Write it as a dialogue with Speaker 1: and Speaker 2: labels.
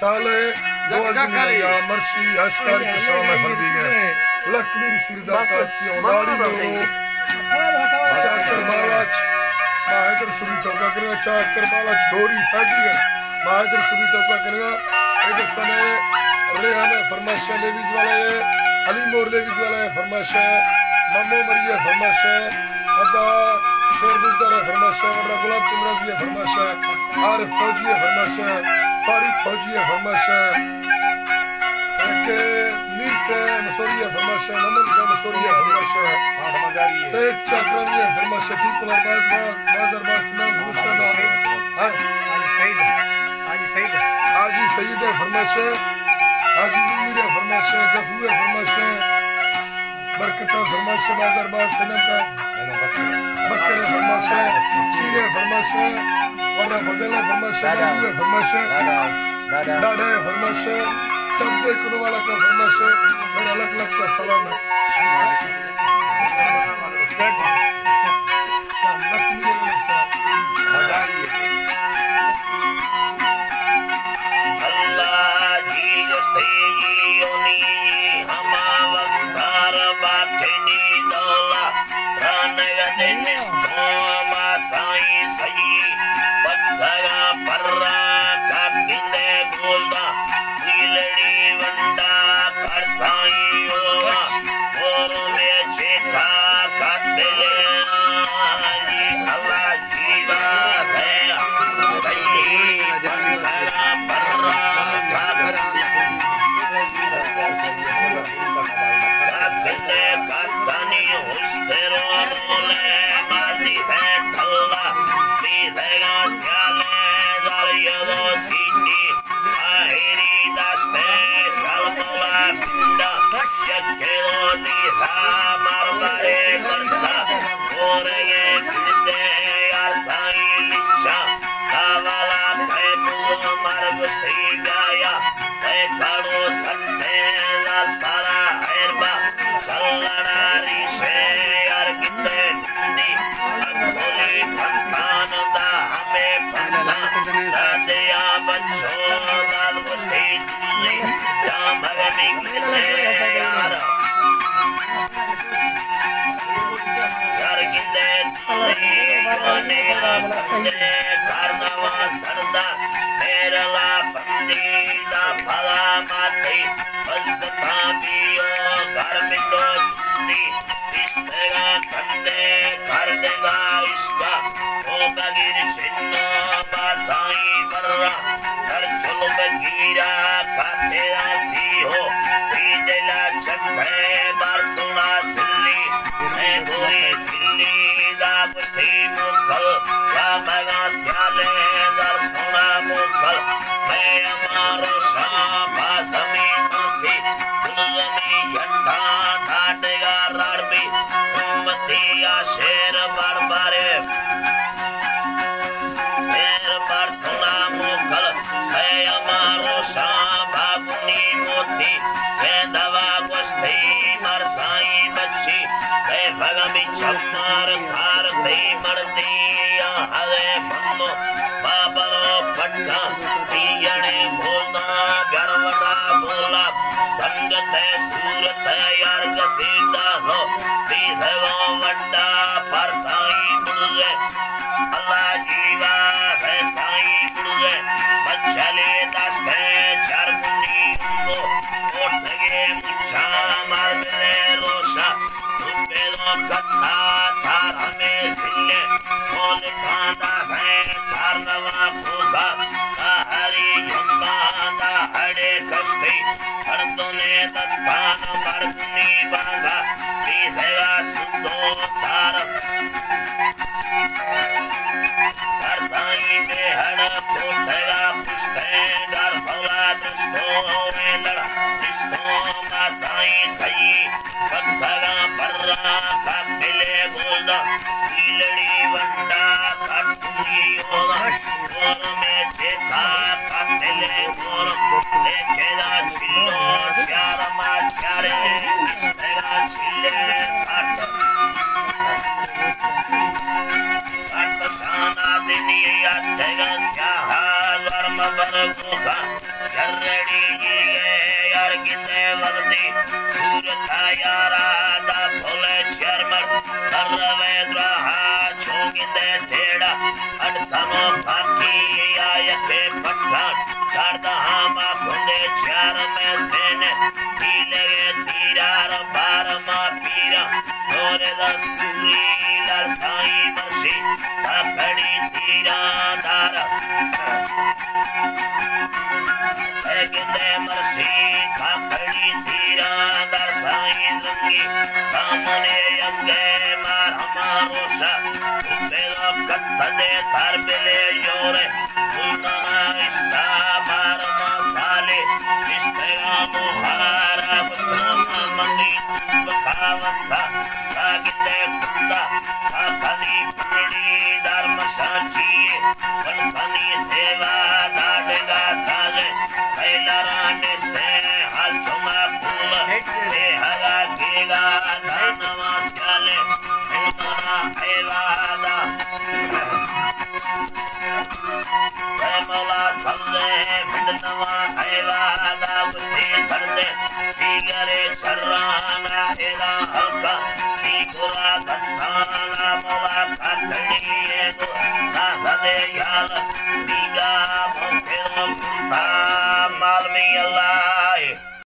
Speaker 1: साल मर्सी हस्तार के सामने फरदी गए लकमीर सिरदाता की औलादी दो चाकर बालाच माहदर सुरी तोका करेगा चाकर बालाच डोरी साजी है माहदर सुरी तोका करेगा एक समय रेहाना फरमाशा लेविज वाला है अली मोर लेविज वाला है फरमाशा मम्मो मरिया फरमाशा अदा शेर बुजदार है फरमाशा वरना गुलाब चंद्राजी है फरमाशा आरिफ फौजी है फरमाशा फारिक फौजी है फरमाशा के मीर से मसूरिया फरमाशा नमन का मसूरिया फरमाशा सेठ चक्रानी है फरमाशा टीपल अरबाज बाजार बाज नाम मुश्ताबा हाजी सईद है फरमाशा हाजी मीर है फरमाशा जफू है फरमाशा बरकता फरमाशा बाजार बाज तनम का बकर है फरमाशा चीर है फरमाशा वरना फजल है फरमाशा बाबू है फरमाशा दादा है फरमाशा सब देखने वाला का फरमाशा मेरा अलग अलग का सलाम है
Speaker 2: अल्लाह जी जस्तेगी ओनी हम वक्तार बाखनी दौला रानगा देनिस तोमा साई सही पत्थरा पर्रा का किंदे गोलदा नीलड़ी वंडा कर साई ओवा और में चेता काटले जी अल्लाह जीवा है सही पत्थरा पर्रा का किंदे काटनी हुस्तेरो रोले बादी है ठल्ला सीधेगा स्याले दालियो सीटी आहिरी दास्ते कलमला पिंडा यकेलो दीहा मारवारे करता ओरेगे किंदे यार साई लिच्छा कावाला पैबू मारगुस्ती गाया काड़ो सत्ते लाल तारा हैरबा चलना रिशे यार किंदे दी अगोली फंतान दा हमें फंता दादिया बच्चों दाद गुस्ती ली या मगनी किंदे यार किंदे दी कोने किंदे कारनावा सरदा मेरला बंदी दा भला माथे बजता बियो घर में दो दी इश्तेगा कंदे कर देगा इसका ओ बगीर चिन्ना बासाई बर्रा सर चलो बगीरा काटे आसी हो पीजला चक्के बारसुना सिल्ली मैं गोरी दिल्ली दा कुश्ती मुकल या मगा स्याले दर सोना मुकल मैं अमारो शाबा जमीन से दुल्हनी झंडा धाटेगा राडबी उम्मतिया शेर बरबारे मेर पर सोना मुकल मैं अमारो शाबा बुनी मोती मैं दवा कुश्ती मरसाई बच्ची मैं भगमी चम्मार थार दे मरती हरे मन्नो बाबरो पट्टा तीयणे बोलना गरवड़ा बोला संगत है सूरत है यार कसीदा हो तीसरो वड्डा पर साई बुड़े अल्लाह जीवा है साई बुड़े बच्चले दस्ते चरमुनी को ओट लगे मुच्छा मार मिले रोशा तुमे दो कत्ता थार हमें सिले मोल कांदा है थार नवा फूका हरी यम्बा दा हड़े कस्ती हरदोने दस्तान मर्दनी बांधा तीसरा सुंदो सार साई में हड़ पोतेगा पुष्टे डर भला दुष्टो में लड़ा दुष्टो का साई सही पत्थरा पर्रा का मिले बोला नीलड़ी वंडा काटूंगी ओला और में चेता का मिले और देखेगा चिल्लो चार माचारे इस्तेगा चिल्ले काट Sarana, Ela, Halka, Nikura, Kasa.